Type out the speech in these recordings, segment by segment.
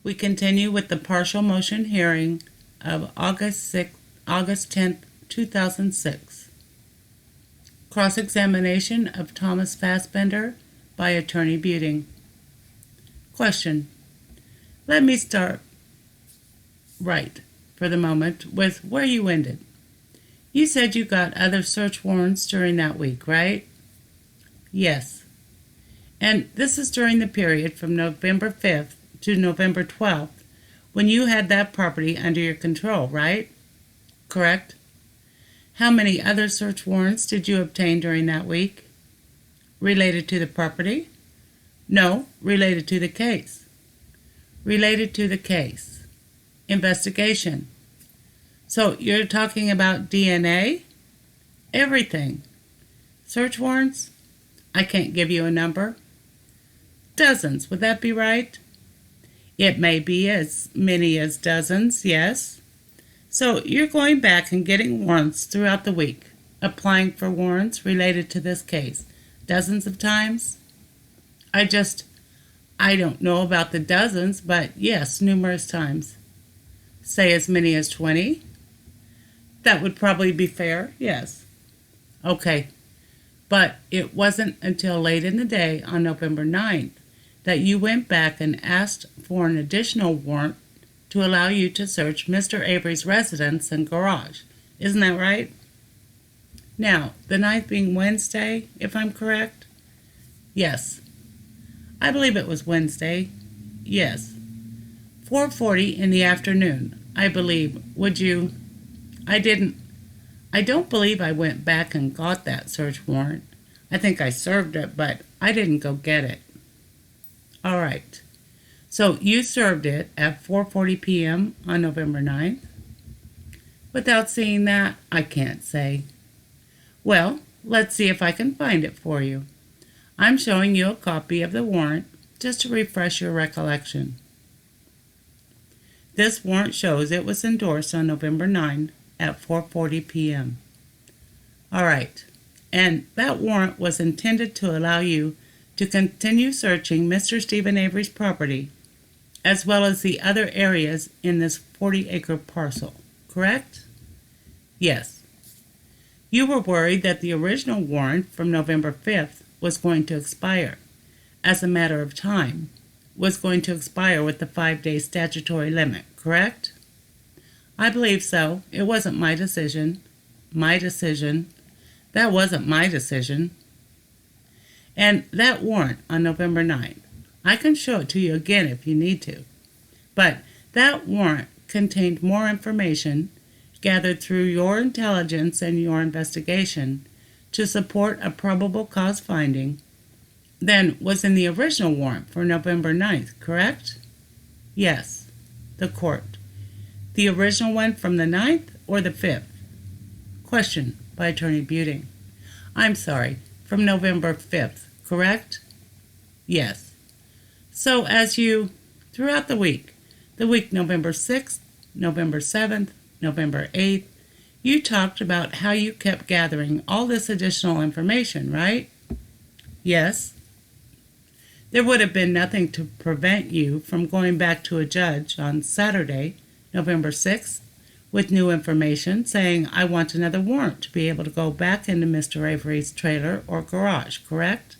We continue with the partial motion hearing of August 10th, 2006. Cross-examination of Thomas Fassbender by Attorney Buting. Question. Let me start right for the moment with where you ended. You said you got other search warrants during that week, right? Yes. And this is during the period from November 5th to November 12th, when you had that property under your control, right? Correct? How many other search warrants did you obtain during that week? Related to the property? No, related to the case. Related to the case. Investigation. So you're talking about DNA? Everything. Search warrants? I can't give you a number. Dozens, would that be right? It may be as many as dozens, yes. So you're going back and getting warrants throughout the week, applying for warrants related to this case, dozens of times? I don't know about the dozens, but yes, numerous times. Say as many as 20? That would probably be fair, yes. Okay, but it wasn't until late in the day on November 9th that you went back and asked for an additional warrant to allow you to search Mr. Avery's residence and garage. Isn't that right? Now, the 9th being Wednesday, if I'm correct? Yes. I believe it was Wednesday. Yes. 4:40 in the afternoon, I believe. Would you? I don't believe I went back and got that search warrant. I think I served it, but I didn't go get it. All right. So you served it at 4:40 p.m. on November 9th? Without seeing that, I can't say. Well, let's see if I can find it for you. I'm showing you a copy of the warrant just to refresh your recollection. This warrant shows it was endorsed on November 9 at 4:40 p.m. All right. And that warrant was intended to allow you to continue searching Mr. Stephen Avery's property, as well as the other areas in this 40-acre parcel, correct? Yes. You were worried that the original warrant from November 5th was going to expire. As a matter of time, was going to expire with the 5-day statutory limit, correct? I believe so. It wasn't my decision. That wasn't my decision. And that warrant on November 9th, I can show it to you again if you need to. But that warrant contained more information gathered through your intelligence and your investigation to support a probable cause finding than was in the original warrant for November 9th, correct? Yes, the court. The original one from the 9th or the 5th? Question by Attorney Buting. I'm sorry, from November 5th, correct? Yes. So as you, throughout the week November 6th, November 7th, November 8th, you talked about how you kept gathering all this additional information, right? Yes. There would have been nothing to prevent you from going back to a judge on Saturday, November 6th, with new information saying, I want another warrant to be able to go back into Mr. Avery's trailer or garage, correct?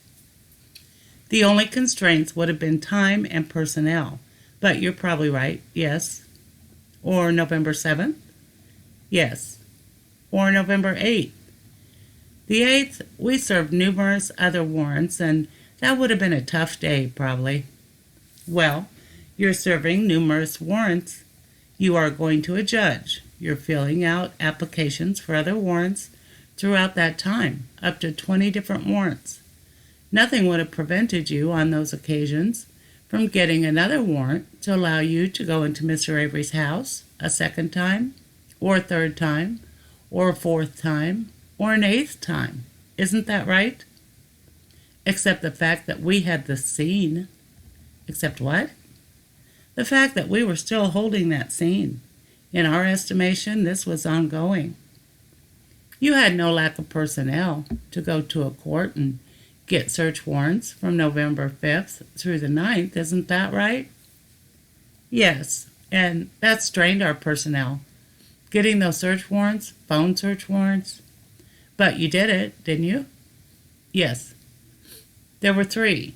The only constraints would have been time and personnel, but you're probably right, yes. Or November 7th? Yes. Or November 8th? The 8th, we served numerous other warrants, and that would have been a tough day, probably. Well, you're serving numerous warrants. You are going to a judge. You're filling out applications for other warrants throughout that time, up to 20 different warrants. Nothing would have prevented you on those occasions from getting another warrant to allow you to go into Mr. Avery's house a second time, or a third time, or a fourth time, or an 8th time. Isn't that right? Except the fact that we had the scene. Except what? The fact that we were still holding that scene. In our estimation, this was ongoing. You had no lack of personnel to go to a court and get search warrants from November 5th through the 9th, isn't that right? Yes, and that strained our personnel. Getting those search warrants, phone search warrants. But you did it, didn't you? Yes. There were 3.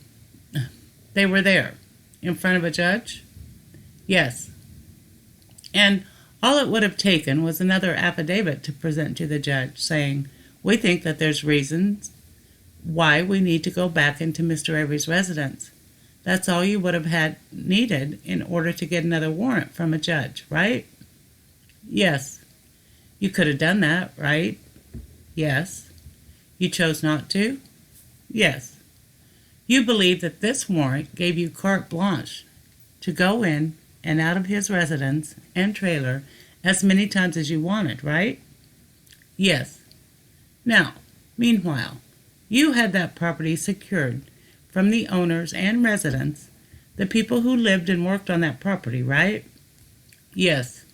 They were there. In front of a judge? Yes. And all it would have taken was another affidavit to present to the judge saying, we think that there's reasons why we need to go back into Mr. Avery's residence. That's all you would have had needed in order to get another warrant from a judge, right? Yes. You could have done that, right? Yes. You chose not to? Yes. You believe that this warrant gave you carte blanche to go in and out of his residence and trailer as many times as you wanted, right? Yes. Now, meanwhile, you had that property secured from the owners and residents, the people who lived and worked on that property, right? Yes.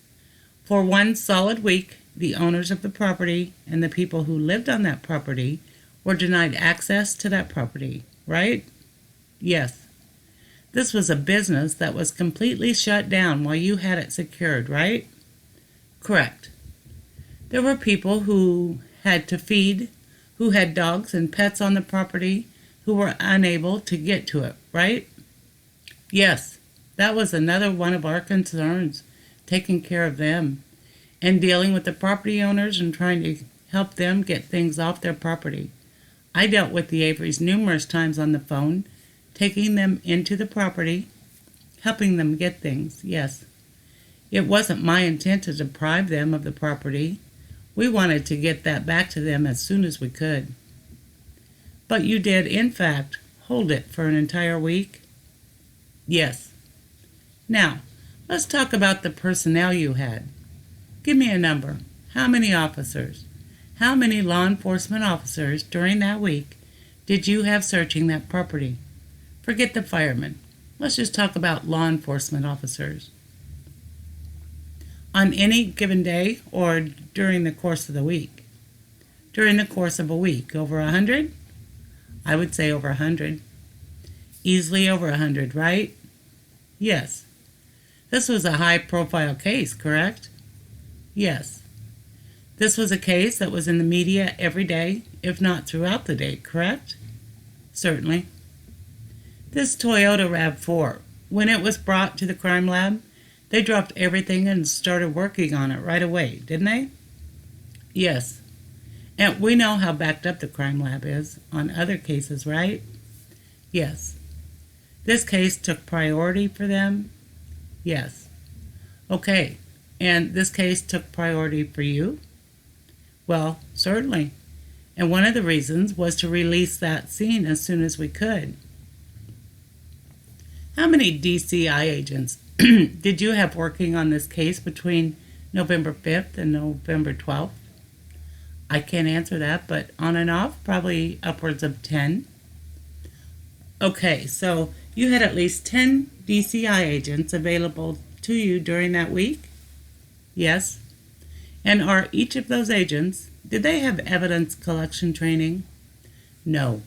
For 1 solid week, the owners of the property and the people who lived on that property were denied access to that property, right? Yes. This was a business that was completely shut down while you had it secured, right? Correct. There were people who had to feed, who had dogs and pets on the property, who were unable to get to it, right? Yes. That was another one of our concerns, taking care of them and dealing with the property owners and trying to help them get things off their property. I dealt with the Averys numerous times on the phone, taking them into the property, helping them get things, yes. It wasn't my intent to deprive them of the property. We wanted to get that back to them as soon as we could. But you did, in fact, hold it for an entire week? Yes. Now, let's talk about the personnel you had. Give me a number. How many officers? How many law enforcement officers during that week did you have searching that property? Forget the firemen. Let's just talk about law enforcement officers. On any given day or during the course of the week? During the course of a week, over 100? I would say over 100. Easily over 100, right? Yes. This was a high-profile case, correct? Yes. This was a case that was in the media every day, if not throughout the day, correct? Certainly. This Toyota RAV4, when it was brought to the crime lab, they dropped everything and started working on it right away, didn't they? Yes. And we know how backed up the crime lab is on other cases, right? Yes. This case took priority for them? Yes. Okay. And this case took priority for you? Well, certainly. And one of the reasons was to release that scene as soon as we could. How many DCI agents did you have working on this case between November 5th and November 12th? I can't answer that, but on and off, probably upwards of 10. Okay, so you had at least 10 DCI agents available to you during that week? Yes. And are each of those agents, did they have evidence collection training? No.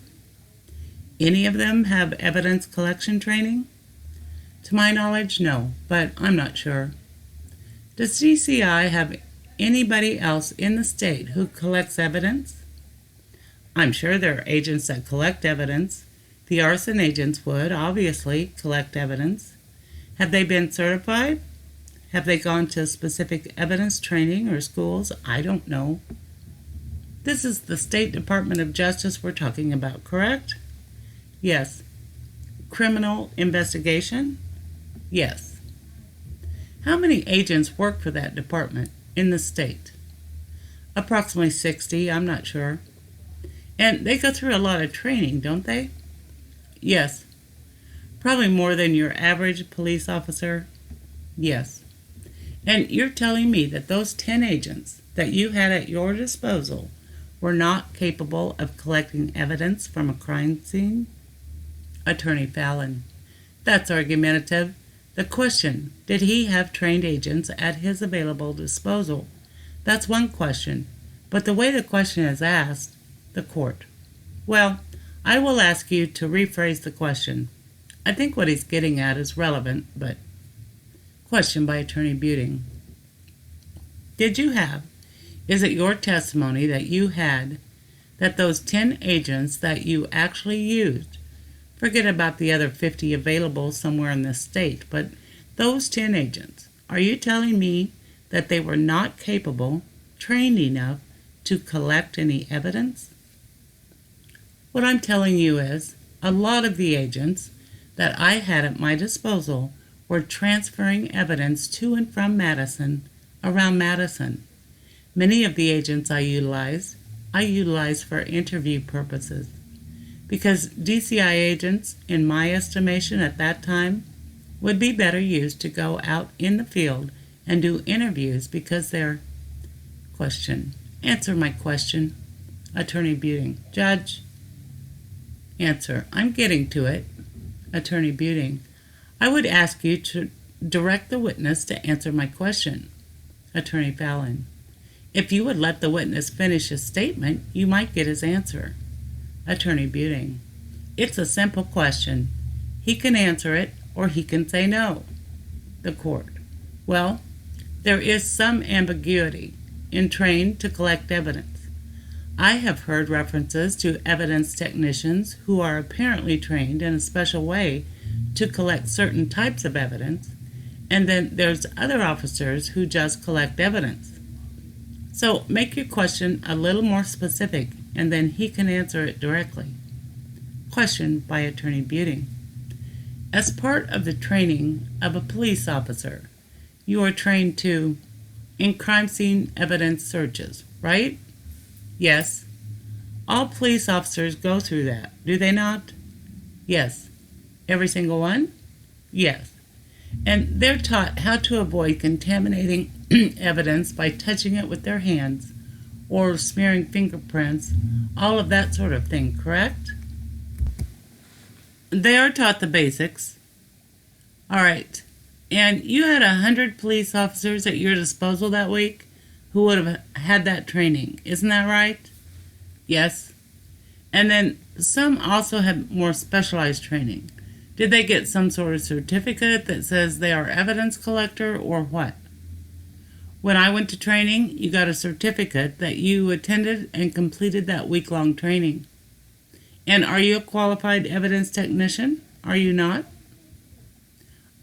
Any of them have evidence collection training? To my knowledge, no, but I'm not sure. Does DCI have anybody else in the state who collects evidence? I'm sure there are agents that collect evidence. The arson agents would, obviously, collect evidence. Have they been certified? Have they gone to specific evidence training or schools? I don't know. This is the State Department of Justice we're talking about, correct? Yes. Criminal investigation? Yes. How many agents work for that department in the state? Approximately 60, I'm not sure. And they go through a lot of training, don't they? Yes. Probably more than your average police officer? Yes. And you're telling me that those 10 agents that you had at your disposal were not capable of collecting evidence from a crime scene? Attorney Fallon. That's argumentative. The question, did he have trained agents at his available disposal? That's one question. But the way the question is asked, the court. Well, I will ask you to rephrase the question. I think what he's getting at is relevant, but Question by Attorney Buting. Is it your testimony that you had that those 10 agents that you actually used, forget about the other 50 available somewhere in this state, but those 10 agents, are you telling me that they were not capable, trained enough to collect any evidence? What I'm telling you is, a lot of the agents that I had at my disposal were transferring evidence to and from around Madison. Many of the agents I utilized for interview purposes, because DCI agents, in my estimation at that time, would be better used to go out in the field and do interviews because they're... Question. Answer my question. Attorney Buting. Judge. Answer. I'm getting to it. Attorney Buting. I would ask you to direct the witness to answer my question. Attorney Fallon. If you would let the witness finish his statement, you might get his answer. Attorney Buting. It's a simple question. He can answer it, or he can say no. The court. Well, there is some ambiguity in trained to collect evidence. I have heard references to evidence technicians who are apparently trained in a special way to collect certain types of evidence, and then there's other officers who just collect evidence. So make your question a little more specific, and then he can answer it directly. Question by Attorney Buting. As part of the training of a police officer, you are trained in crime scene evidence searches, right? Yes. All police officers go through that, do they not? Yes. Every single one? Yes. And they're taught how to avoid contaminating evidence by touching it with their hands or smearing fingerprints, all of that sort of thing, correct? They are taught the basics. All right. And you had 100 police officers at your disposal that week who would have had that training. Isn't that right? Yes. And then some also had more specialized training. Did they get some sort of certificate that says they are evidence collector or what? When I went to training, you got a certificate that you attended and completed that week-long training. And are you a qualified evidence technician? Are you not?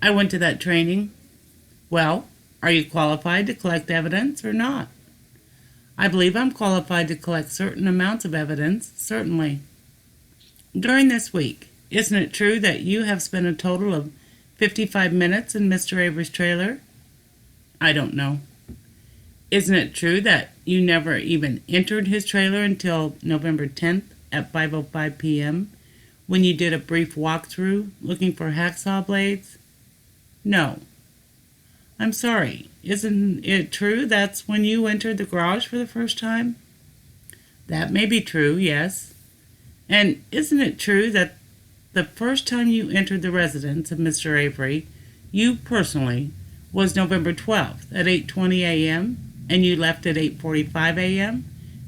I went to that training. Well, are you qualified to collect evidence or not? I believe I'm qualified to collect certain amounts of evidence, certainly. During this week, isn't it true that you have spent a total of 55 minutes in Mr. Avery's trailer? I don't know. Isn't it true that you never even entered his trailer until November 10th at 5:05 p.m. when you did a brief walkthrough looking for hacksaw blades? No. I'm sorry. Isn't it true that's when you entered the garage for the first time? That may be true, yes. And isn't it true that the first time you entered the residence of Mr. Avery, you personally, was November 12th at 8:20 a.m., and you left at 8:45 a.m.,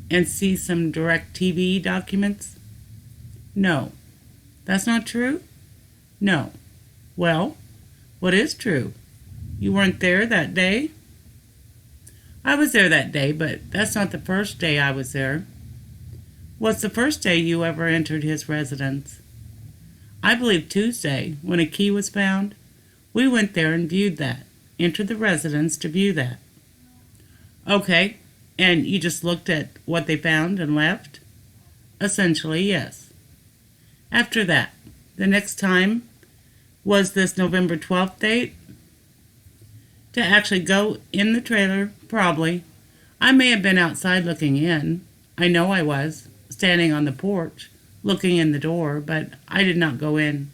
and see some DirecTV documents? No. That's not true? No. Well, what is true? You weren't there that day? I was there that day, but that's not the first day I was there. What's the first day you ever entered his residence? I believe Tuesday, when a key was found. We went there and viewed that. Entered the residence to view that. Okay, and you just looked at what they found and left? Essentially, yes. After that, the next time was this November 12th date? To actually go in the trailer, probably. I may have been outside looking in. I know I was, standing on the porch, looking in the door, but I did not go in.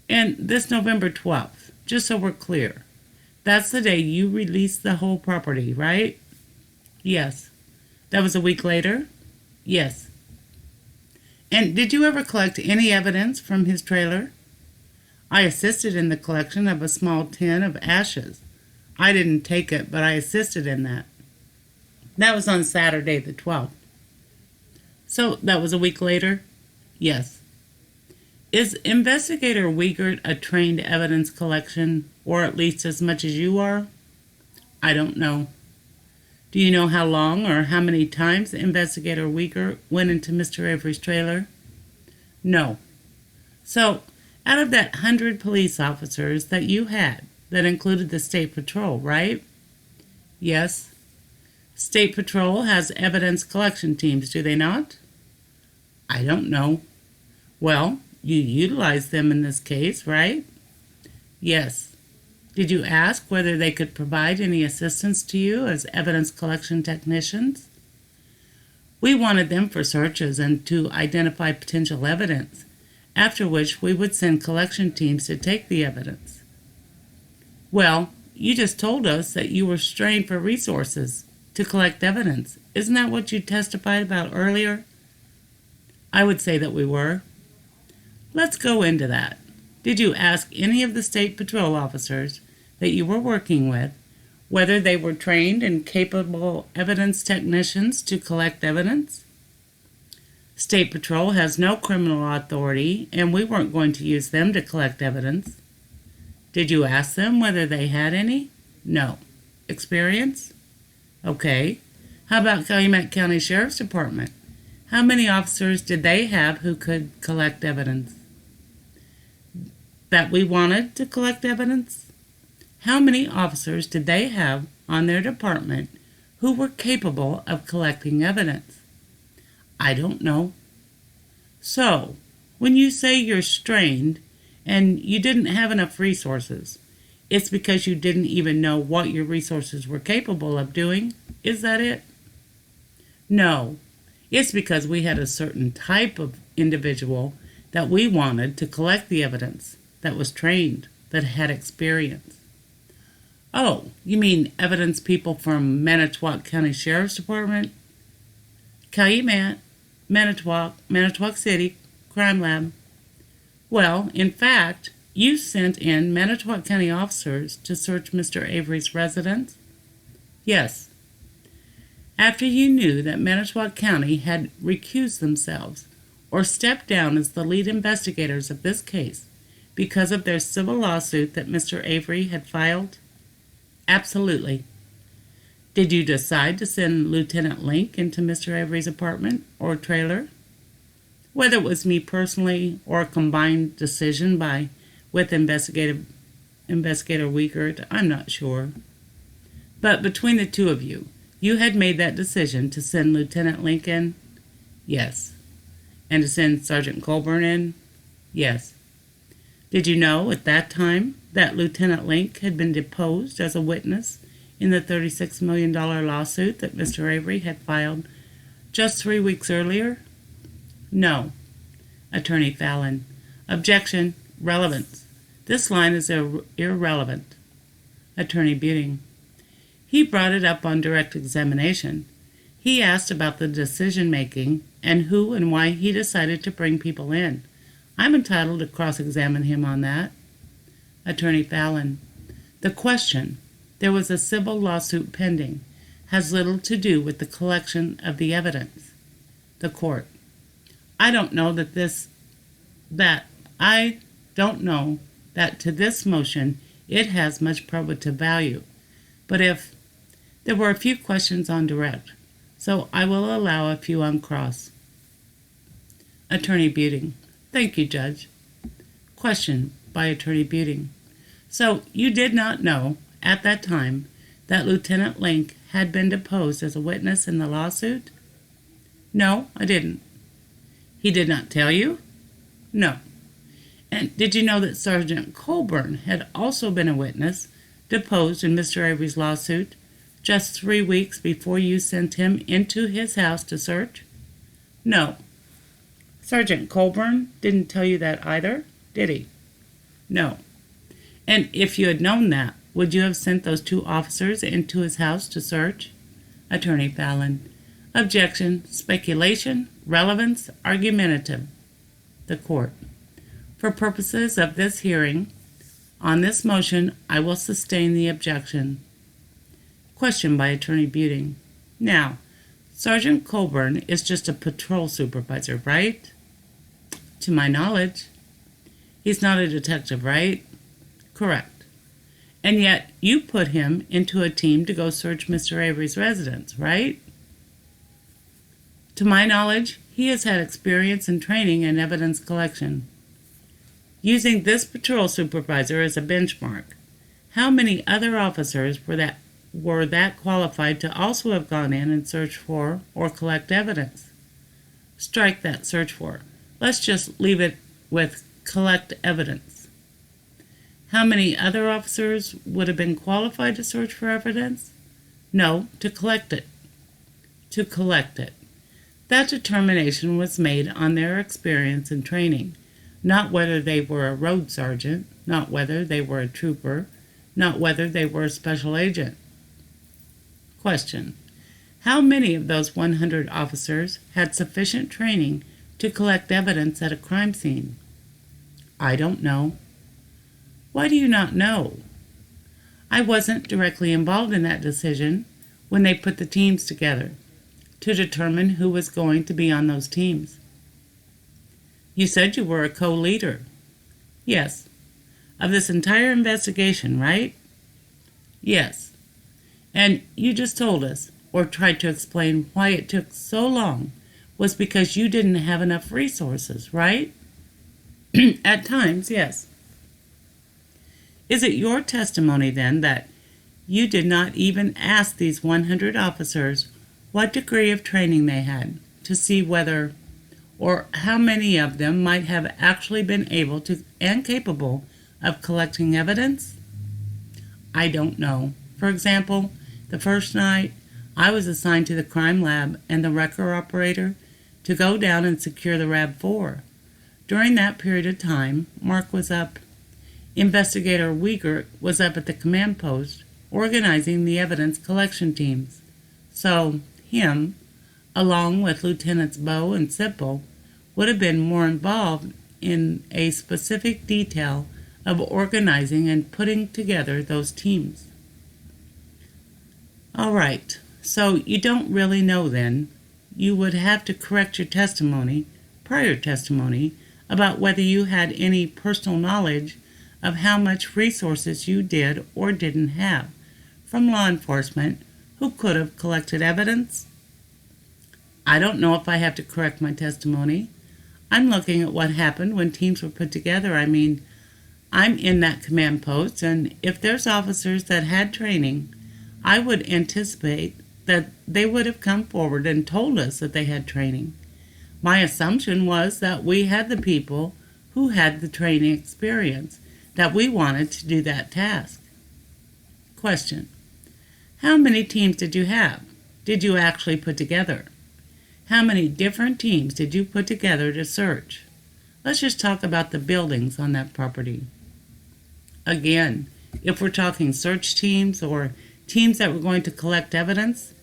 And this November 12th, just so we're clear, that's the day you released the whole property, right? Yes. That was a week later? Yes. And did you ever collect any evidence from his trailer? I assisted in the collection of a small tin of ashes. I didn't take it, but I assisted in that. That was on Saturday the 12th. So that was a week later? Yes. Is Investigator Wiegert a trained evidence collection, or at least as much as you are? I don't know. Do you know how long or how many times Investigator Wiegert went into Mr. Avery's trailer? No. So, out of that 100 police officers that you had, that included the State Patrol, right? Yes. State Patrol has evidence collection teams, do they not? I don't know. Well, you utilize them in this case, right? Yes. Did you ask whether they could provide any assistance to you as evidence collection technicians? We wanted them for searches and to identify potential evidence, after which we would send collection teams to take the evidence. Well, you just told us that you were strained for resources to collect evidence. Isn't that what you testified about earlier? I would say that we were. Let's go into that. Did you ask any of the State Patrol officers that you were working with whether they were trained and capable evidence technicians to collect evidence? State Patrol has no criminal authority, and we weren't going to use them to collect evidence. Did you ask them whether they had any? No. Experience? Okay. How about Calumet County Sheriff's Department? How many officers did they have who could collect evidence? That we wanted to collect evidence? How many officers did they have on their department who were capable of collecting evidence? I don't know. So, when you say you're strained and you didn't have enough resources, it's because you didn't even know what your resources were capable of doing? Is that it? No. It's because we had a certain type of individual that we wanted to collect the evidence, that was trained, that had experience. Oh, you mean evidence people from Manitowoc County Sheriff's Department? Calumet, Manitowoc City, Crime Lab. Well, in fact, you sent in Manitowoc County officers to search Mr. Avery's residence? Yes. After you knew that Manitowoc County had recused themselves or stepped down as the lead investigators of this case because of their civil lawsuit that Mr. Avery had filed? Absolutely. Did you decide to send Lieutenant Lenk into Mr. Avery's apartment or trailer? Whether it was me personally or a combined decision with Investigator Wiegert, I'm not sure. But between the two of you, you had made that decision to send Lieutenant Lenk in? Yes. And to send Sergeant Colburn in? Yes. Did you know at that time that Lieutenant Lenk had been deposed as a witness in the $36 million lawsuit that Mr. Avery had filed just 3 weeks earlier? No. Attorney Fallon. Objection. Relevance. This line is irrelevant. Attorney Buting. He brought it up on direct examination. He asked about the decision-making and who and why he decided to bring people in. I'm entitled to cross-examine him on that. Attorney Fallon. The question, there was a civil lawsuit pending, has little to do with the collection of the evidence. The court. I don't know that to this motion it has much probative value. But if there were a few questions on direct, so I will allow a few on cross. Attorney Buting. Thank you, Judge. Question by Attorney Buting. So you did not know at that time that Lieutenant Lenk had been deposed as a witness in the lawsuit? No, I didn't. He did not tell you? No. And did you know that Sergeant Colburn had also been a witness deposed in Mr. Avery's lawsuit just 3 weeks before you sent him into his house to search? No. Sergeant Colburn didn't tell you that either, did he? No. And if you had known that, would you have sent those 2 officers into his house to search? Attorney Fallon. Objection. Speculation. Relevance. Argumentative. The court. For purposes of this hearing, on this motion, I will sustain the objection. Question by Attorney Buting. Now, Sergeant Colburn is just a patrol supervisor, right? To my knowledge. He's not a detective, right? Correct. And yet you put him into a team to go search Mr. Avery's residence, right? To my knowledge, he has had experience and training in evidence collection. Using this patrol supervisor as a benchmark, how many other officers were that qualified to also have gone in and searched for or collect evidence? Strike that search for. Let's just leave it with collect evidence. How many other officers would have been qualified to search for evidence? No, to collect it. To collect it. That determination was made on their experience and training, not whether they were a road sergeant, not whether they were a trooper, not whether they were a special agent. Question: how many of those 100 officers had sufficient training to collect evidence at a crime scene? I don't know. Why do you not know? I wasn't directly involved in that decision when they put the teams together to determine who was going to be on those teams. You said you were a co-leader. Yes. Of this entire investigation, right? Yes. And you just told us, or tried to explain why it took so long, was because you didn't have enough resources, right? At times, yes. Is it your testimony, then, that you did not even ask these 100 officers what degree of training they had to see whether or how many of them might have actually been able to and capable of collecting evidence? I don't know. For example, the first night, I was assigned to the crime lab and the wrecker operator to go down and secure the RAB-4. During that period of time, Mark was up. Investigator Wiegert was up at the command post organizing the evidence collection teams. So, him, along with Lieutenants Bowe and Sipple, would have been more involved in a specific detail of organizing and putting together those teams. All right, so you don't really know then. You would have to correct your testimony, prior testimony, about whether you had any personal knowledge of how much resources you did or didn't have from law enforcement who could have collected evidence. I don't know if I have to correct my testimony. I'm looking at what happened when teams were put together. I mean, I'm in that command post, and if there's officers that had training, I would anticipate that they would have come forward and told us that they had training. My assumption was that we had the people who had the training experience, that we wanted to do that task. Question: how many teams did you have? Did you actually put together? How many different teams did you put together to search? Let's just talk about the buildings on that property. Again, if we're talking search teams or teams that were going to collect evidence,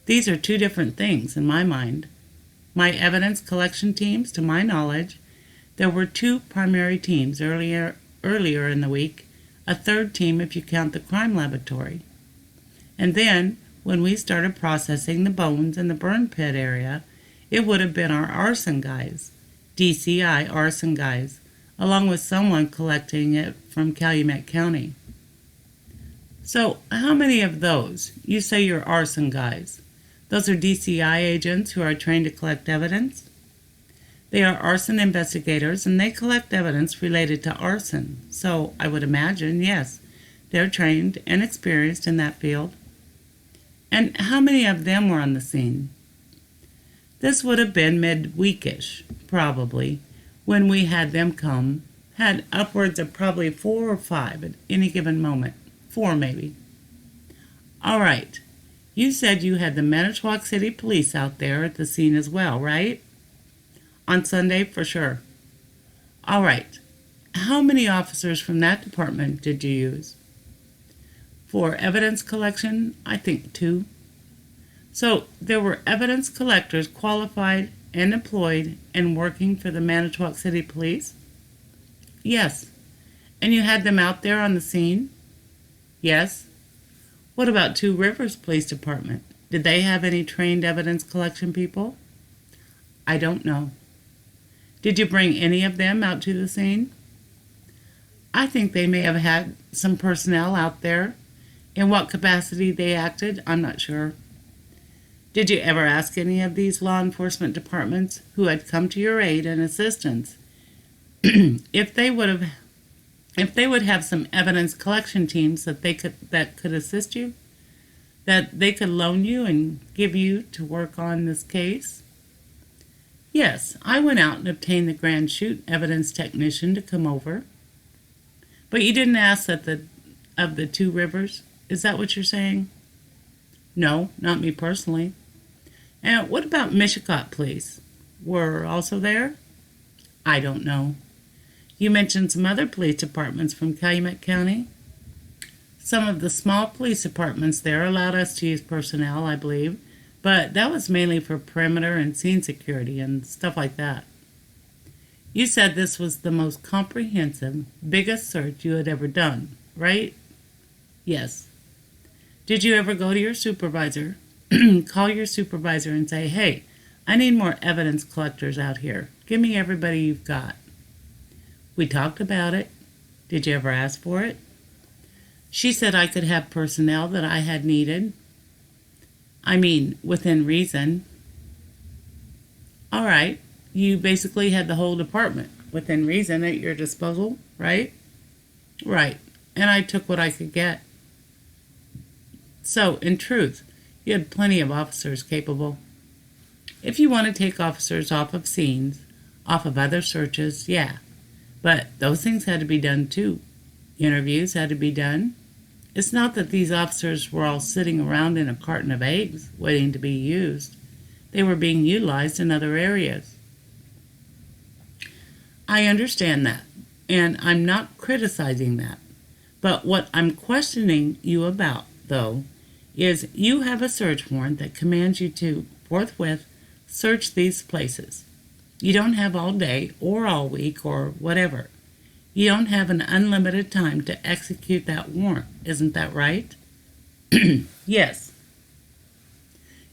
these are two different things in my mind. My evidence collection teams, to my knowledge, there were two primary teams earlier in the week, a third team if you count the crime laboratory. And then, when we started processing the bones in the burn pit area, it would have been our arson guys, DCI arson guys, along with someone collecting it from Calumet County. So, how many of those? You say you're arson guys. Those are DCI agents who are trained to collect evidence. They are arson investigators, and they collect evidence related to arson. So, I would imagine, yes, they're trained and experienced in that field. And how many of them were on the scene? This would have been midweekish, probably, when we had them come, had upwards of probably 4 or 5 at any given moment. 4 maybe. All right. You said you had the Manitowoc City Police out there at the scene as well, right? On Sunday, for sure. All right. How many officers from that department did you use? For evidence collection, I think 2. So there were evidence collectors qualified and employed and working for the Manitowoc City Police? Yes. And you had them out there on the scene? Yes. What about Two Rivers Police Department? Did they have any trained evidence collection people? I don't know. Did you bring any of them out to the scene? I think they may have had some personnel out there. In what capacity they acted, I'm not sure. Did you ever ask any of these law enforcement departments who had come to your aid and assistance if they would have some evidence collection teams that could assist you, that they could loan you and give you to work on this case? Yes, I went out and obtained the Grand Chute evidence technician to come over. But you didn't ask of the two rivers? Is that what you're saying? No, not me personally. And what about Mishicot Police? Were also there? I don't know. You mentioned some other police departments from Calumet County. Some of the small police departments there allowed us to use personnel, I believe, but that was mainly for perimeter and scene security and stuff like that. You said this was the most comprehensive, biggest search you had ever done, right? Yes. Did you ever go to your supervisor, call your supervisor and say, hey, I need more evidence collectors out here. Give me everybody you've got. We talked about it. Did you ever ask for it? She said I could have personnel that I had needed. I mean, within reason. All right. You basically had the whole department within reason at your disposal, right? Right. And I took what I could get. So, in truth, you had plenty of officers capable. If you want to take officers off of scenes, off of other searches, yeah. But those things had to be done too. Interviews had to be done. It's not that these officers were all sitting around in a carton of eggs waiting to be used. They were being utilized in other areas. I understand that, and I'm not criticizing that. But what I'm questioning you about, though, is you have a search warrant that commands you to forthwith search these places. You don't have all day or all week or whatever. You don't have an unlimited time to execute that warrant. Isn't that right? Yes.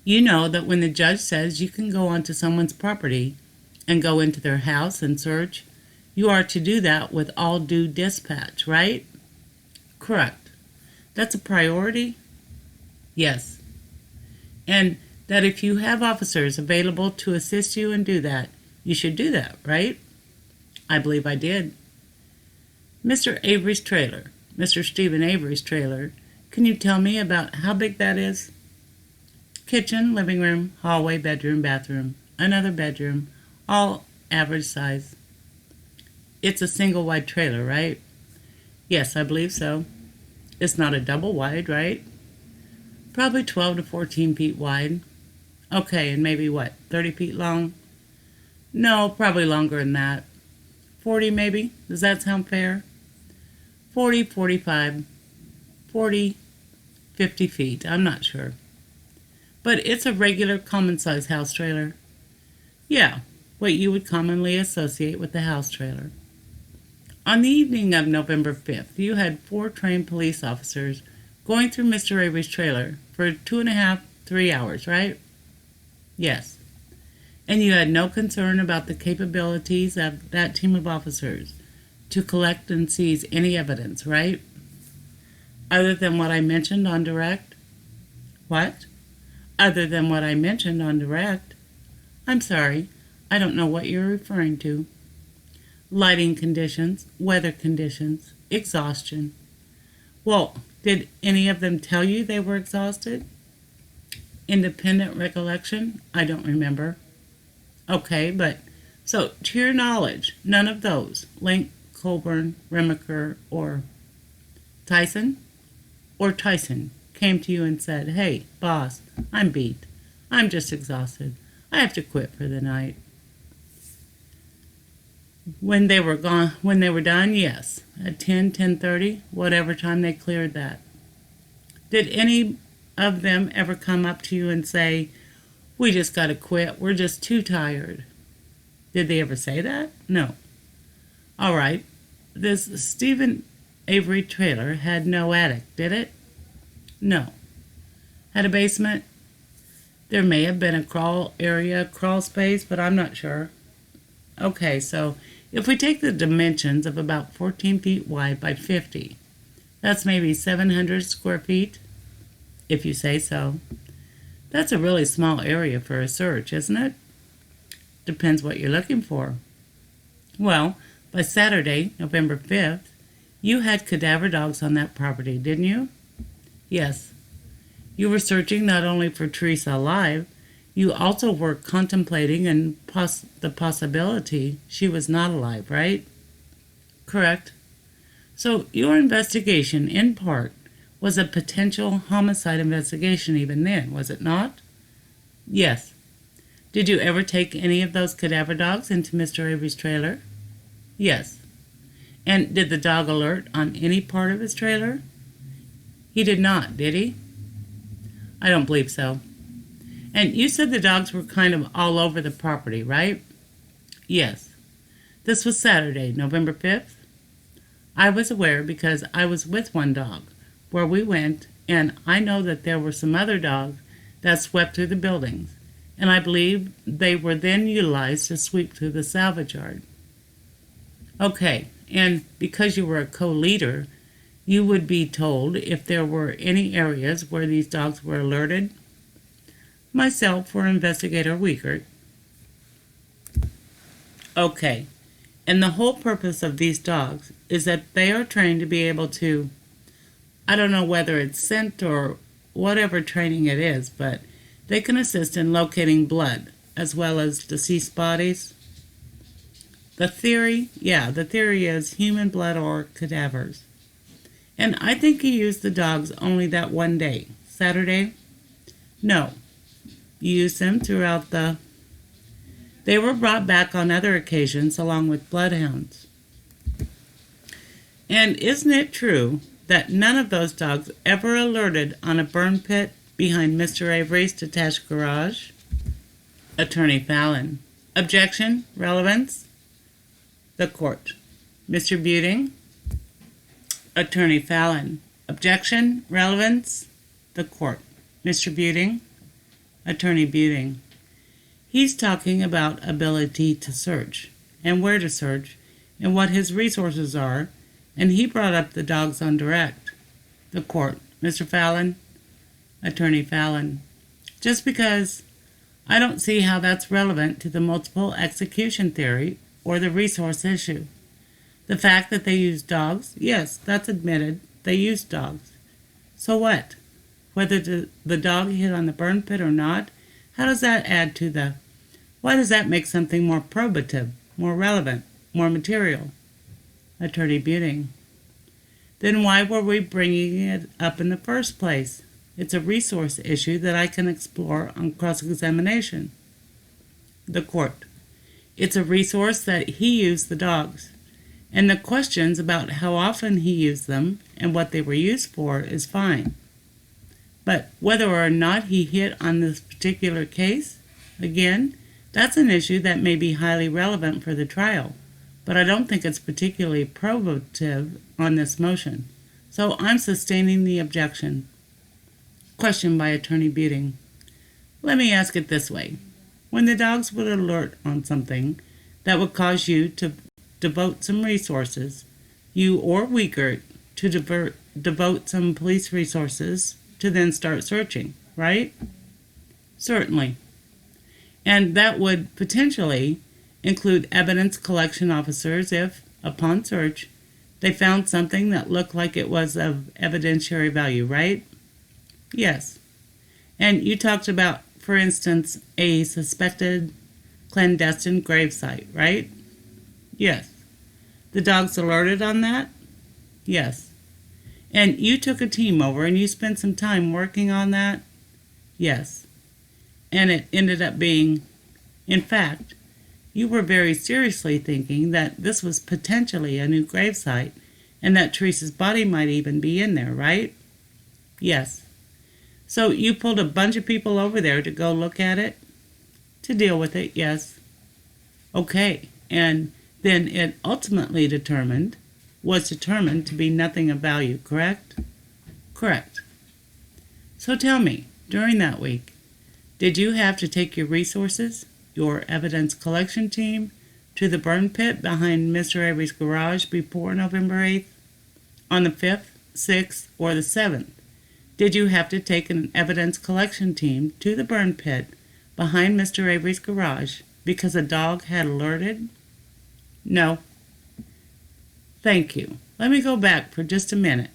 You know that when the judge says you can go onto someone's property and go into their house and search, you are to do that with all due dispatch, right? Correct. That's a priority? Yes. And that if you have officers available to assist you and do that, you should do that, right? I believe I did. Mr. Avery's trailer, Mr. Stephen Avery's trailer, can you tell me about how big that is? Kitchen, living room, hallway, bedroom, bathroom, another bedroom, all average size. It's a single wide trailer, right? Yes, I believe so. It's not a double wide, right? Probably 12 to 14 feet wide. Okay, and maybe 30 feet long? No, probably longer than that. 40 maybe? Does that sound fair? 40, 45, 40, 50 feet. I'm not sure. But it's a regular common-size house trailer. Yeah, what you would commonly associate with a house trailer. On the evening of November 5th, you had 4 trained police officers going through Mr. Avery's trailer for 2.5, 3 hours, right? Yes. And you had no concern about the capabilities of that team of officers to collect and seize any evidence, right? Other than what I mentioned on direct? What? Other than what I mentioned on direct? I'm sorry, I don't know what you're referring to. Lighting conditions, weather conditions, exhaustion. Well, did any of them tell you they were exhausted? Independent recollection? I don't remember. Okay, but, so, to your knowledge, none of those, Lenk, Colburn, Remaker, or Tyson, came to you and said, hey, boss, I'm beat. I'm just exhausted. I have to quit for the night. When they were done, yes. At 10:30, whatever time they cleared that. Did any of them ever come up to you and say, we just got to quit, we're just too tired? Did they ever say that? No. All right. This Stephen Avery trailer had no attic, did it? No. Had a basement? There may have been a crawl space, but I'm not sure. Okay, so If we take the dimensions of about 14 feet wide by 50, that's maybe 700 square feet, if you say so. That's a really small area for a search, isn't it? Depends what you're looking for. Well, by Saturday, November 5th, you had cadaver dogs on that property, didn't you? Yes. You were searching not only for Teresa alive, you also were contemplating the possibility she was not alive, right? Correct. So your investigation, in part, was a potential homicide investigation even then, was it not? Yes. Did you ever take any of those cadaver dogs into Mr. Avery's trailer? Yes. And did the dog alert on any part of his trailer? He did not, did he? I don't believe so. And you said the dogs were kind of all over the property, right? Yes. This was Saturday, November 5th? I was aware because I was with one dog where we went, and I know that there were some other dogs that swept through the buildings, and I believe they were then utilized to sweep through the salvage yard. Okay, and because you were a co-leader, you would be told if there were any areas where these dogs were alerted? Myself or Investigator Wiegert. Okay, and the whole purpose of these dogs is that they are trained to be able to, I don't know whether it's scent or whatever training it is, but they can assist in locating blood as well as deceased bodies. The theory is human blood or cadavers. And I think he used the dogs only that one day, Saturday? No. You used them throughout They were brought back on other occasions along with bloodhounds. And isn't it true that none of those dogs ever alerted on a burn pit behind Mr. Avery's detached garage? Attorney Fallon. Objection? Relevance? The court. Mr. Buting? Attorney Fallon. Objection? Relevance? The court. Mr. Buting? Attorney Buting. He's talking about ability to search, and where to search, and what his resources are, and he brought up the dogs on direct. The court. Mr. Fallon? Attorney Fallon. Just because I don't see how that's relevant to the multiple execution theory or the resource issue. The fact that they used dogs, yes, that's admitted. They used dogs. So what? Whether the dog hit on the burn pit or not, how does that add to why does that make something more probative, more relevant, more material? Attorney Buting. Then why were we bringing it up in the first place? It's a resource issue that I can explore on cross-examination. The court. It's a resource that he used the dogs. And the questions about how often he used them and what they were used for is fine. But whether or not he hit on this particular case, again, that's an issue that may be highly relevant for the trial, but I don't think it's particularly probative on this motion. So I'm sustaining the objection. Question by Attorney Buting. Let me ask it this way. When the dogs would alert on something that would cause you to devote some resources, you or Wiegert to devote some police resources to then start searching, right? Certainly. And that would potentially include evidence collection officers if, upon search, they found something that looked like it was of evidentiary value, right? Yes. And you talked about, for instance, a suspected clandestine gravesite, right? Yes. The dogs alerted on that? Yes. And you took a team over and you spent some time working on that? Yes. And it ended up being, in fact, you were very seriously thinking that this was potentially a new gravesite and that Teresa's body might even be in there, right? Yes. So you pulled a bunch of people over there to go look at it? To deal with it, yes. Okay. And then it ultimately was determined to be nothing of value, correct? Correct. So tell me, during that week, did you have to take your resources, your evidence collection team, to the burn pit behind Mr. Avery's garage before November 8th? On the 5th, 6th, or the 7th? Did you have to take an evidence collection team to the burn pit behind Mr. Avery's garage because a dog had alerted? No. Thank you. Let me go back for just a minute.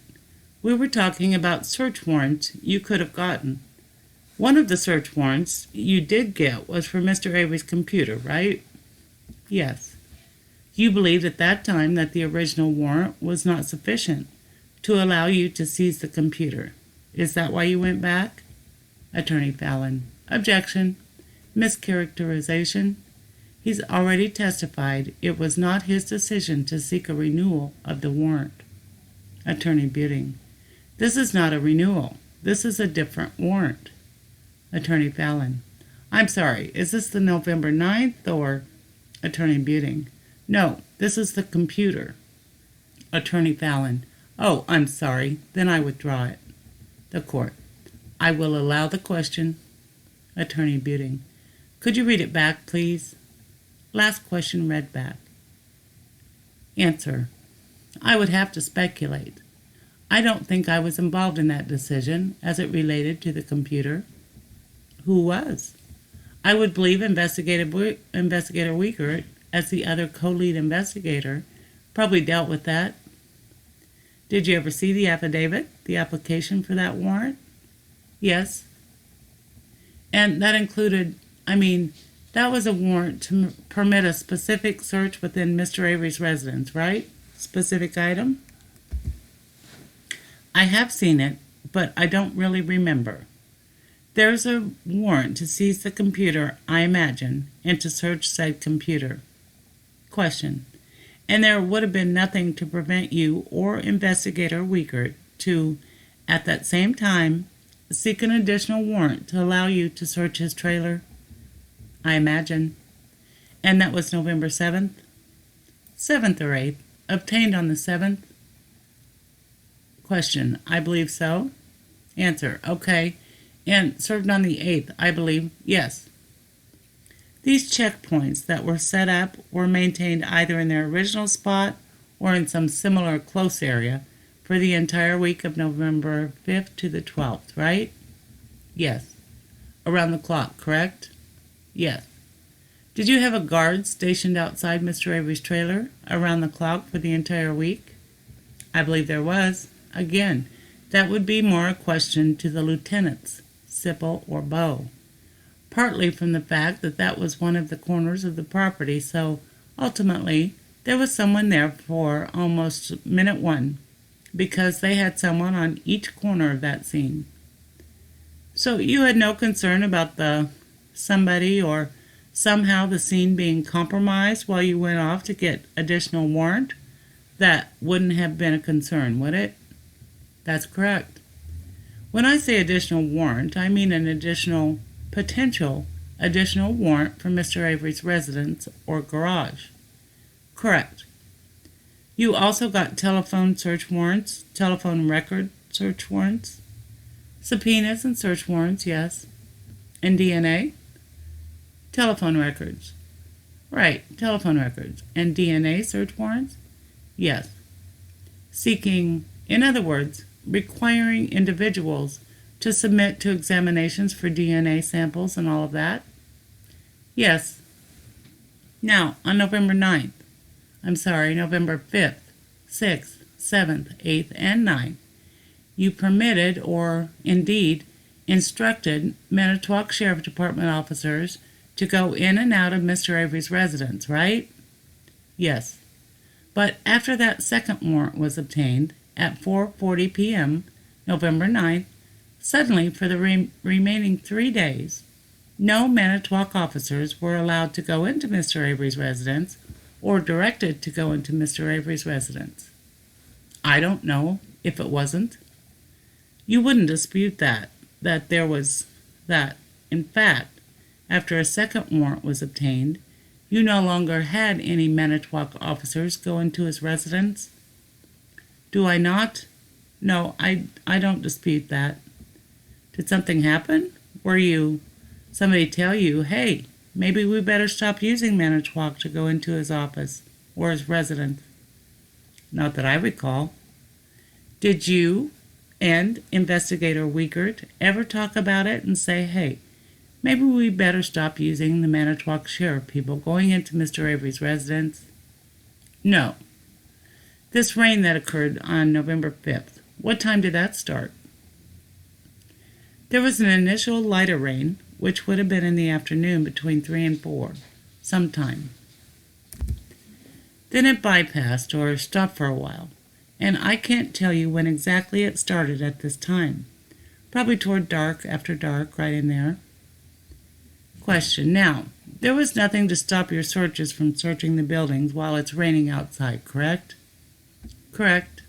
We were talking about search warrants you could have gotten. One of the search warrants you did get was for Mr. Avery's computer, right? Yes. You believed at that time that the original warrant was not sufficient to allow you to seize the computer. Is that why you went back? Attorney Fallon. Objection. Mischaracterization. He's already testified it was not his decision to seek a renewal of the warrant. Attorney Buting. This is not a renewal. This is a different warrant. Attorney Fallon. I'm sorry, is this the November 9th or? Attorney Buting. No, this is the computer. Attorney Fallon. Oh, I'm sorry. Then I withdraw it. The court. I will allow the question. Attorney Buting. Could you read it back, please? Last question read back. Answer. I would have to speculate. I don't think I was involved in that decision as it related to the computer. Who was? I would believe Investigator Wiegert, as the other co-lead investigator, probably dealt with that. Did you ever see the affidavit, the application for that warrant? Yes. And that included, that was a warrant to permit a specific search within Mr. Avery's residence, right? Specific item? I have seen it, but I don't really remember. There's a warrant to seize the computer, I imagine, and to search said computer. Question. And there would have been nothing to prevent you or Investigator Wiegert to, at that same time, seek an additional warrant to allow you to search his trailer? I imagine. And that was November 7th? 7th or 8th? Obtained on the 7th? Question. I believe so. Answer. Okay. And served on the 8th, I believe. Yes. These checkpoints that were set up were maintained either in their original spot or in some similar close area for the entire week of November 5th to the 12th, right? Yes. Around the clock, correct? Yes. Did you have a guard stationed outside Mr. Avery's trailer around the clock for the entire week? I believe there was. Again, that would be more a question to the lieutenants, Sipple or Bow. Partly from the fact that that was one of the corners of the property, so ultimately there was someone there for almost minute one, because they had someone on each corner of that scene. So you had no concern about the somebody or somehow the scene being compromised while you went off to get additional warrant? That wouldn't have been a concern, would it? That's correct. When I say additional warrant, I mean an potential additional warrant for Mr. Avery's residence or garage. Correct. You also got telephone search warrants, telephone record search warrants, subpoenas and search warrants, yes. And DNA? Telephone records. Right, telephone records. And DNA search warrants? Yes. Seeking, in other words, requiring individuals to submit to examinations for DNA samples and all of that? Yes. Now, on November 5th, 6th, 7th, 8th, and 9th, you permitted or, indeed, instructed Manitowoc Sheriff Department officers to go in and out of Mr. Avery's residence, right? Yes. But after that second warrant was obtained, at 4:40 p.m., November 9th, suddenly, for the remaining 3 days, no Manitowoc officers were allowed to go into Mr. Avery's residence or directed to go into Mr. Avery's residence. I don't know if it wasn't. You wouldn't dispute that there was that. In fact, after a second warrant was obtained, you no longer had any Manitowoc officers go into his residence? Do I not? No, I don't dispute that. Did something happen? Somebody tell you, hey, maybe we better stop using Manitowoc to go into his office or his residence. Not that I recall. Did you and Investigator Wiegert ever talk about it and say, hey, maybe we better stop using the Manitowoc sheriff people going into Mr. Avery's residence? No. This rain that occurred on November 5th, what time did that start? There was an initial lighter rain, which would have been in the afternoon between 3 and 4, sometime. Then it bypassed or stopped for a while, and I can't tell you when exactly it started at this time. Probably toward dark, after dark, right in there. Question. Now, there was nothing to stop your searchers from searching the buildings while it's raining outside, correct? Correct.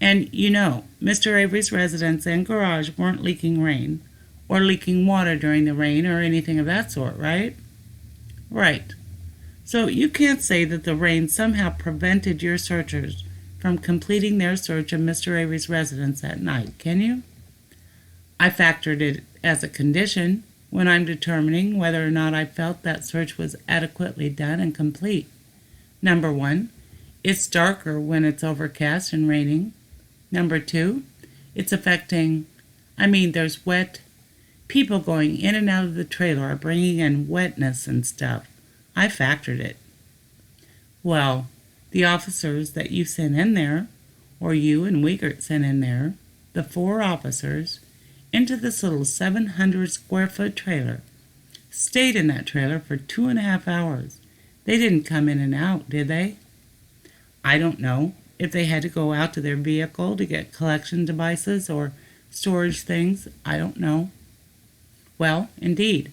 And you know, Mr. Avery's residence and garage weren't leaking rain or leaking water during the rain or anything of that sort, right? Right. So you can't say that the rain somehow prevented your searchers from completing their search of Mr. Avery's residence at night, can you? I factored it as a condition when I'm determining whether or not I felt that search was adequately done and complete. Number 1, it's darker when it's overcast and raining. Number 2, it's affecting, there's wet. People going in and out of the trailer are bringing in wetness and stuff. I factored it. Well, the officers that you sent in there, or you and Wiegert sent in there, the 4 officers, into this little 700 square foot trailer, stayed in that trailer for 2.5 hours. They didn't come in and out, did they? I don't know if they had to go out to their vehicle to get collection devices or storage things. I don't know. Well, indeed,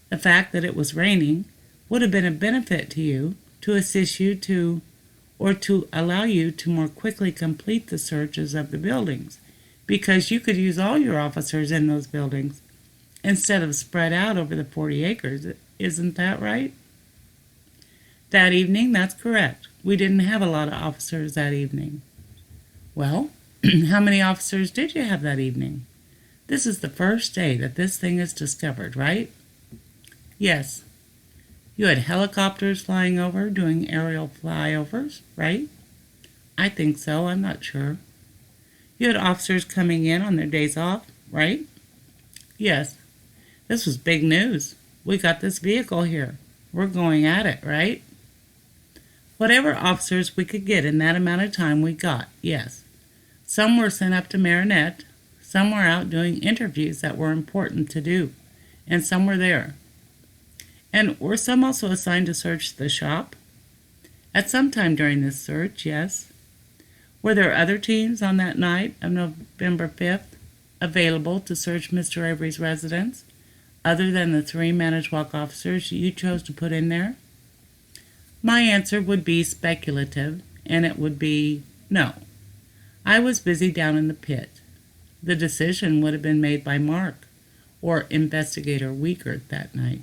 the fact that it was raining would have been a benefit to you to assist you to, or to allow you to more quickly complete the searches of the buildings, because you could use all your officers in those buildings instead of spread out over the 40 acres. Isn't that right? That evening, that's correct. We didn't have a lot of officers that evening. Well, how many officers did you have that evening? This is the first day that this thing is discovered, right? Yes. You had helicopters flying over, doing aerial flyovers, right? I think so, I'm not sure. You had officers coming in on their days off, right? Yes. This was big news. We got this vehicle here. We're going at it, right? Whatever officers we could get in that amount of time we got, yes. Some were sent up to Marinette, some were out doing interviews that were important to do, and some were there. And were some also assigned to search the shop? At some time during this search, yes. Were there other teams on that night of November 5th available to search Mr. Avery's residence, other than the 3 Manitowoc officers you chose to put in there? My answer would be speculative, and it would be no. I was busy down in the pit. The decision would have been made by Mark or Investigator Wiegert that night.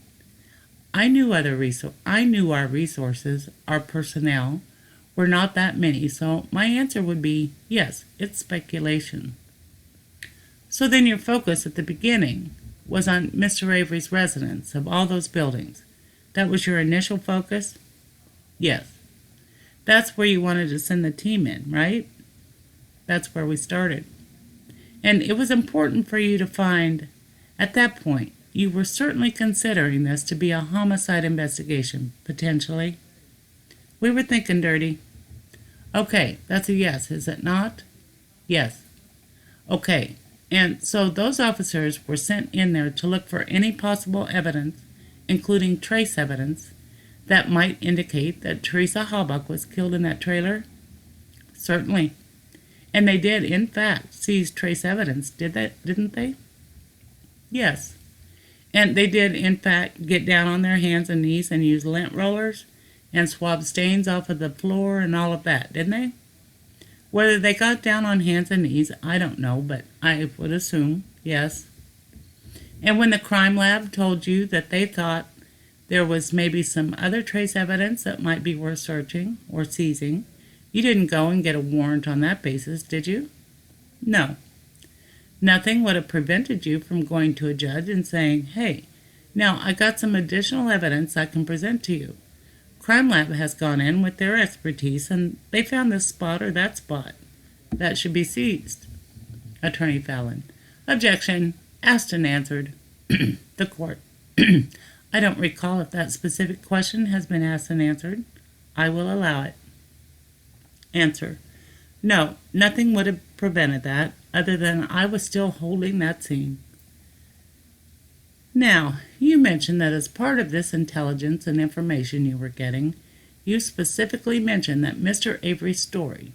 I knew our resources, our personnel, were not that many, so my answer would be yes, it's speculation. So then your focus at the beginning was on Mr. Avery's residence of all those buildings. That was your initial focus? Yes. That's where you wanted to send the team in, right? That's where we started. And it was important for you to find, at that point, you were certainly considering this to be a homicide investigation, potentially. We were thinking dirty. Okay, that's a yes, is it not? Yes. Okay, and so those officers were sent in there to look for any possible evidence, including trace evidence, that might indicate that Teresa Halbach was killed in that trailer? Certainly. And they did, in fact, seize trace evidence, didn't they? Yes. And they did, in fact, get down on their hands and knees and use lint rollers and swab stains off of the floor and all of that, didn't they? Whether they got down on hands and knees, I don't know, but I would assume, yes. And when the crime lab told you that they thought there was maybe some other trace evidence that might be worth searching or seizing, you didn't go and get a warrant on that basis, did you? No. Nothing would have prevented you from going to a judge and saying, hey, Now, I got some additional evidence I can present to you. Crime Lab has gone in with their expertise and they found this spot or that spot. That should be seized. Attorney Fallon. Objection. Asked and answered. The court. I don't recall if that specific question has been asked and answered. I will allow it. Answer. No, nothing would have prevented that, other than I was still holding that scene. Now, you mentioned that as part of this intelligence and information you were getting, you specifically mentioned that Mr. Avery's story,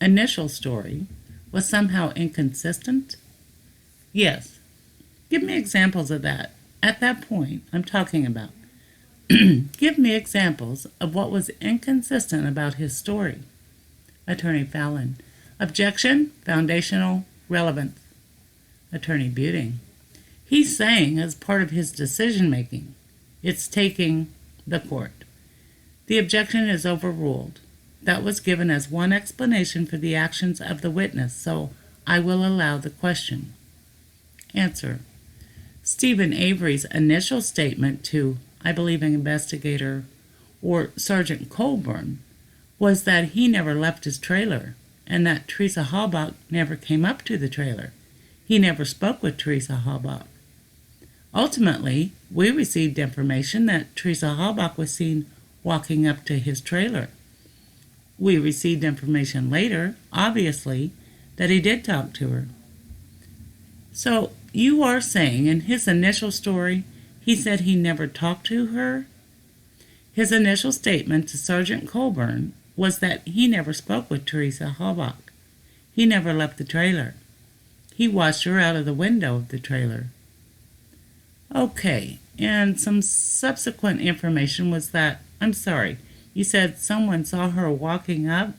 initial story, was somehow inconsistent? Yes. Give me examples of that. At that point, I'm talking about. Give me examples of what was inconsistent about his story. Attorney Fallon. Objection, foundational, relevance. Attorney Buting. He's saying as part of his decision-making, it's taking the court. The objection is overruled. That was given as one explanation for the actions of the witness, so I will allow the question. Answer. Stephen Avery's initial statement to, I believe, an investigator or Sergeant Colburn was that he never left his trailer and that Teresa Halbach never came up to the trailer. He never spoke with Teresa Halbach. Ultimately, we received information that Teresa Halbach was seen walking up to his trailer. We received information later, obviously, that he did talk to her. So, you are saying in his initial story, he said he never talked to her? His initial statement to Sergeant Colburn was that he never spoke with Teresa Halbach. He never left the trailer. He watched her out of the window of the trailer. Okay, and some subsequent information was that, I'm sorry, you said someone saw her walking up?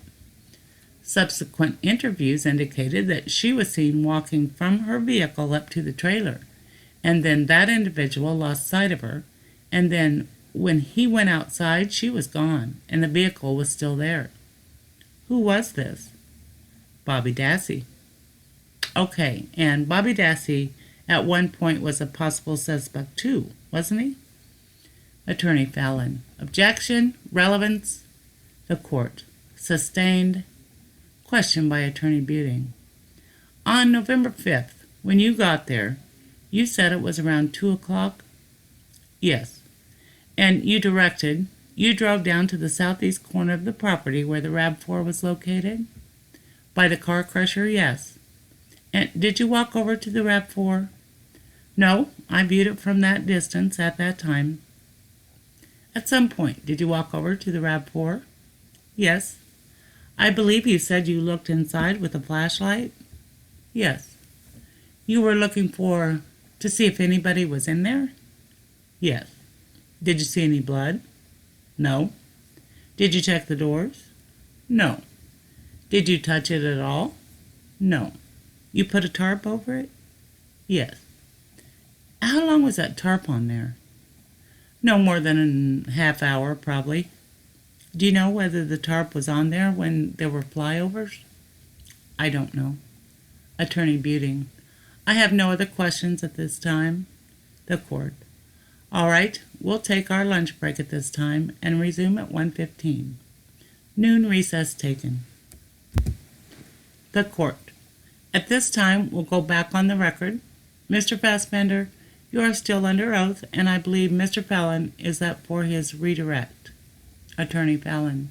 Subsequent interviews indicated that she was seen walking from her vehicle up to the trailer, and then that individual lost sight of her, and then when he went outside, she was gone, and the vehicle was still there. Who was this? Bobby Dassey. Okay, and Bobby Dassey at one point was a possible suspect too, wasn't he? Attorney Fallon. Objection, relevance. The court. Sustained. Question by Attorney Buting. On November 5th, when you got there, you said it was around 2 o'clock? Yes. And you drove down to the southeast corner of the property where the RAV4 was located? By the car crusher, yes. And did you walk over to the RAV4? No, I viewed it from that distance at that time. At some point, did you walk over to the RAV4? Yes. I believe you said you looked inside with a flashlight? Yes. You were looking to see if anybody was in there? Yes. Did you see any blood? No. Did you check the doors? No. Did you touch it at all? No. You put a tarp over it? Yes. How long was that tarp on there? No more than a half hour, probably. Do you know whether the tarp was on there when there were flyovers? I don't know. Attorney Buting. I have no other questions at this time. The court. All right, we'll take our lunch break at this time and resume at 1:15. Noon recess taken. The court. At this time, we'll go back on the record. Mr. Fassbender, you are still under oath, and I believe Mr. Fallon is up for his redirect. Attorney Fallon.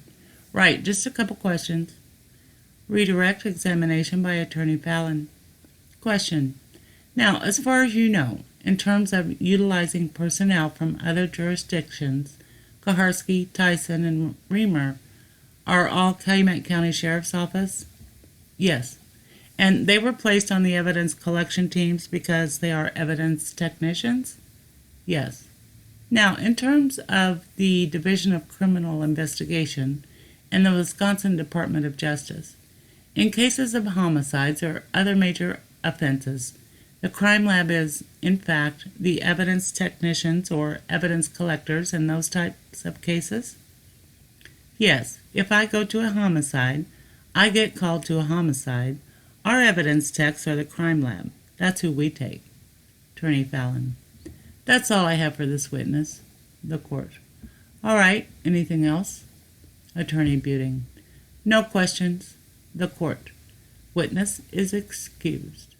Right, just a couple questions. Redirect examination by Attorney Fallon. Question. Now, as far as you know, in terms of utilizing personnel from other jurisdictions, Koharski, Tyson, and Reamer are all Calumet County Sheriff's Office? Yes. And they were placed on the evidence collection teams because they are evidence technicians? Yes. Now, in terms of the Division of Criminal Investigation and the Wisconsin Department of Justice, in cases of homicides or other major offenses, the crime lab is, in fact, the evidence technicians or evidence collectors in those types of cases? Yes. If I go to a homicide, I get called to a homicide. Our evidence techs are the crime lab. That's who we take. Attorney Fallon. That's all I have for this witness. The court. All right, anything else? Attorney Buting. No questions. The court. Witness is excused.